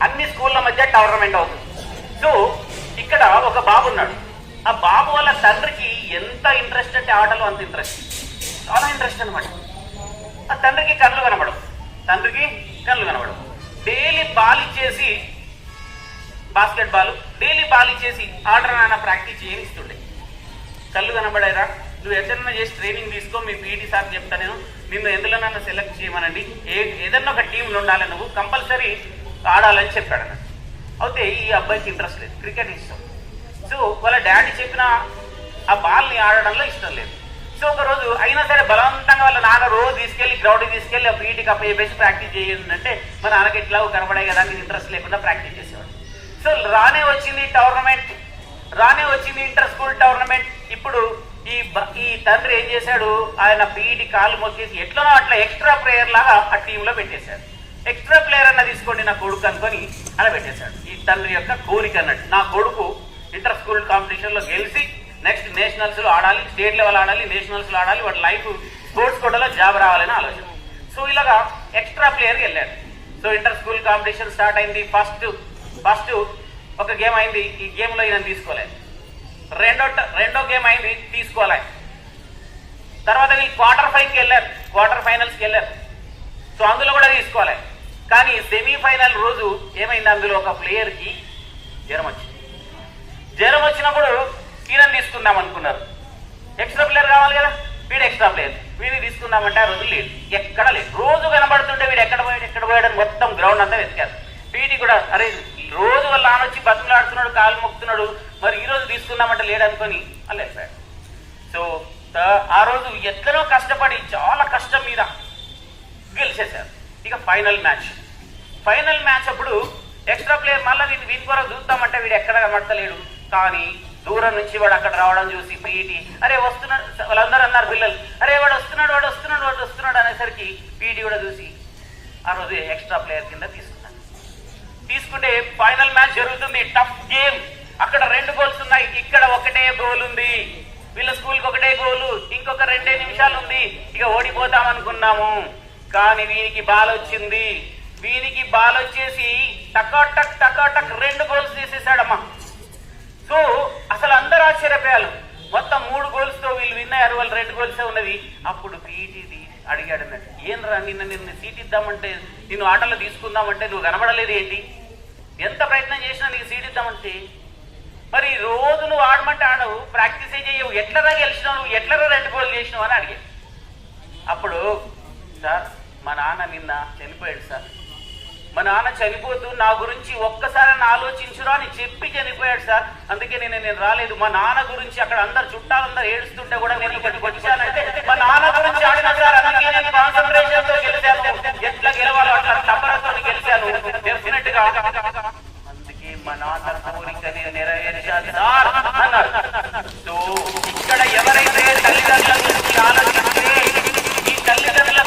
అన్ని స్కూళ్ళ మధ్య టోర్నమెంట్ అవుతుంది. సో ఇక్కడ ఒక బాబు ఉన్నాడు. ఆ బాబు వాళ్ళ తండ్రికి ఎంత ఇంట్రెస్ట్ అంటే ఆటలు అంత ఇంట్రెస్ట్, చాలా ఇంట్రెస్ట్ అనమాట. ఆ తండ్రికి కళ్ళు కనబడవు. డైలీ బాల్ ఇచ్చేసి, బాస్కెట్ బాల్ డైలీ బాల్ ఇచ్చేసి ఆర్డర్ నాన్న ప్రాక్టీస్ చేయిస్తుండే. కళ్ళు కనబడారా, నువ్వు ఎక్కడన్నా చేసి ట్రైనింగ్ తీసుకో, మీ పీటీ సార్ చెప్తా, నిన్ను ఎందులోనన్నా సెలెక్ట్ చేయమనండి, ఏదన్నా ఒక టీంలో ఉండాలి, నువ్వు కంపల్సరీ ఆడాలని చెప్పాడు అన్నట్టు. అయితే ఈ అబ్బాయికి ఇంట్రెస్ట్ లేదు, క్రికెట్ ఇష్టం. సో వాళ్ళ డాడీ చెప్పిన ఆ బాల్ని ఆడడంలో ఇష్టం లేదు. సో ఒకరోజు అయినా సరే బలవంతంగా వాళ్ళ నాన్న రోజు తీసుకెళ్లి గ్రౌండ్కి తీసుకెళ్లి ఆ పీటీకి అప్పచెప్పేసి ప్రాక్టీస్ చేయండి అంటే, మా నాన్నకి ఎట్లా కనబడాయి కదా అని ఇంట్రెస్ట్ లేకుండా ప్రాక్టీస్ చేసేవాడు. సో రానే వచ్చింది ఇంటర్ స్కూల్ టోర్నమెంట్. ఇప్పుడు ఈ తండ్రి ఏం చేశాడు, ఆయన పీఈటీ కాలు మొక్కేసి ఎట్లనో అట్లా ఎక్స్ట్రా ప్లేయర్ లాగా ఆ టీంలో పెట్టేశాడు. ఎక్స్ట్రా ప్లేయర్ అన్న తీసుకోండి నా కొడుకు అనుకొని అలా పెట్టేశాడు. ఈ తండ్రి యొక్క కోరిక అన్నట్టు, నా కొడుకు ఇంటర్ స్కూల్ కాంపిటీషన్లో గెలిచి నెక్స్ట్ నేషనల్స్లో ఆడాలి, స్టేట్ లెవెల్ ఆడాలి, నేషనల్స్లో ఆడాలి, వాడి లైఫ్ స్పోర్ట్స్ కోటాలో జాబ్ రావాలని ఆలోచన. సో ఇలాగా ఎక్స్ట్రా ప్లేయర్కి వెళ్ళాడు. So inter school competition start అయింది. ఫస్ట్ ఒక గేమ్ అయింది, ఈ గేమ్లో ఈయన తీసుకోలేదు. రెండో గేమ్ అయింది, తీసుకోలే. తర్వాత వీళ్ళు క్వార్టర్ ఫైనల్స్కి వెళ్ళారు. సో అందులో కూడా తీసుకోలే. కానీ సెమీఫైనల్ రోజు ఏమైంది, అందులో ఒక ప్లేయర్కి జ్వరం వచ్చినప్పుడు ఈయన తీసుకుందాం అనుకున్నారు. ఎక్స్ట్రా ప్లేయర్ కావాలి కదా, వీడు ఎక్స్ట్రా ప్లేయర్, వీడిని తీసుకుందామంటే ఆ రోజు లేదు, ఎక్కడ లేదు. రోజు కనబడుతుంటే వీడు ఎక్కడ పోయాడని మొత్తం గ్రౌండ్ అంతా వెతికారు. పీటీ కూడా అరే రోజు వాళ్ళ వచ్చి బతుకులాడుతున్నాడు, కాలు మొక్కుతున్నాడు, మరి ఈ రోజు తీసుకుందామంటే లేడనుకొని అలా వెళ్ళాడు. సో ఆ రోజు ఎట్లనో కష్టపడి చాలా కష్టం మీద గెలిచేశారు. ఇక ఫైనల్ మ్యాచ్ అప్పుడు ఎక్స్ట్రా ప్లేయర్ మళ్ళీ వీని కొరకు చూద్దామంటే వీడు ఎక్కడ కనబడతలేడు. కానీ దూరం నుంచి వాడు అక్కడ రావడం చూసి పీటీ అరే వస్తున్నాడు, వాళ్ళందరూ అన్నారు పిల్లలు, అరే వాడు వస్తున్నాడు అనేసరికి పీటీ కూడా చూసి ఆ రోజు ఎక్స్ట్రా ప్లేయర్ కింద తీసుకుంటే ఫైనల్ మ్యాచ్ జరుగుతుంది. Tough game. అక్కడ 2 గోల్స్ ఉన్నాయి, ఇక్కడ ఒకటే గోల్ ఉంది. వీళ్ళ స్కూల్కి ఒకటే గోలు, ఇంకొక 2 నిమిషాలు ఉంది, ఇక ఓడిపోతాం అనుకున్నాము. కానీ వీనికి బాల్ వచ్చేసి టకాటక్ 2 గోల్స్ తీసేశాడమ్మా. సో అసలు అందరూ ఆశ్చర్యపోయారు. మొత్తం 3 గోల్స్తో వీళ్ళు విన్ అయ్యారు, వాళ్ళు 2 గోల్సే ఉన్నది. అప్పుడు పీటీది అడిగాడు అన్నట్టు, ఏంరా నిన్ను సీట్ ఇద్దామంటే, నిన్ను ఆటలో తీసుకుందామంటే నువ్వు కనబడలేదు ఏంటి, ఎంత ప్రయత్నం చేసినా నీకు సీట్ ఇద్దామంటే, మరి రోజు నువ్వు ఆడమంటే ఆడవు, ప్రాక్టీస్ చేయవు, ఎట్లరా గెలిచినావు నువ్వు, ఎట్లరా 2 గోల్ చేసినావు అని అడిగాడు. అప్పుడు సార్ మా నాన్న నిన్న చనిపోయాడు సార్, మా నాన్న చనిపోతూ నా గురించి ఒక్కసారి ఆలోచించురా అని చెప్పి చనిపోయాడు సార్, అందుకే నేను రాలేదు. మా నాన్న గురించి అక్కడ అందరు చుట్టాలందరూ ఏడుస్తుంటే కూడా నేను ఇక్కడికి వచ్చానంటే మా నాన్న గురించి ఆడిన సార్, అందుకే నేను కాన్సన్ట్రేషన్ తో గెలిచాను, ఎట్లా గెలవాలో అట్లా తపరతో గెలిచాను డెఫినెట్ గా, అందుకే మా నాన్న కోరిక నేను నెరవేర్చాను సార్ అన్నారు. సో ఇక్కడ ఎవరైతే తల్లిదండ్రుల గురించి ఆలోచిస్తే ఈ తల్లిదండ్రుల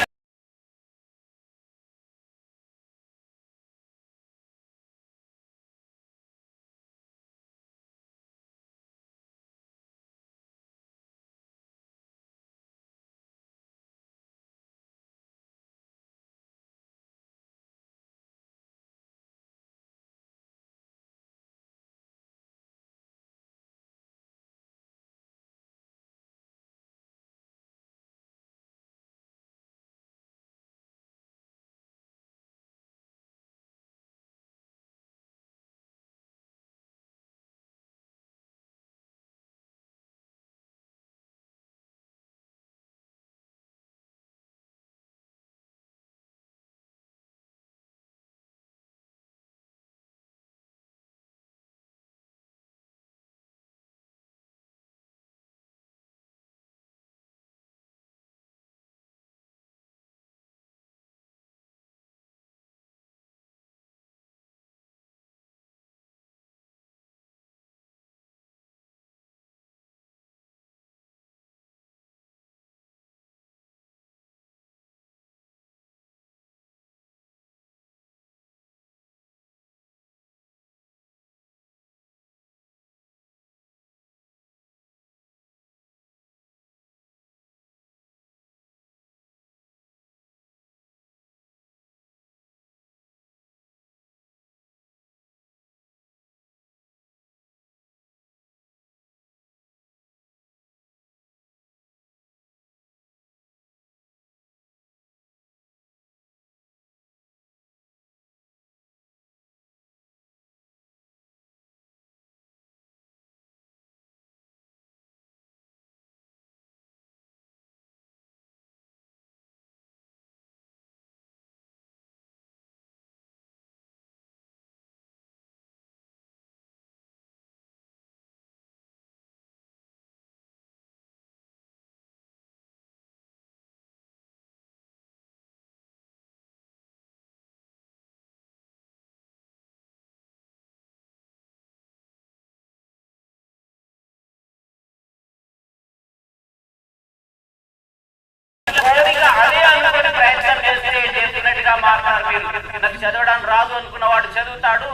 నాకు చదవడం రాదు అనుకున్న వాడు చదువుతాడు.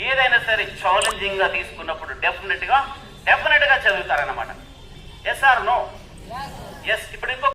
ఏదైనా సరే ఛాలెంజింగ్ గా తీసుకున్నప్పుడు డెఫినెట్ గా చదువుతారన్నమాట. Yes or no? ఎస్. ఇప్పుడు ఇంకో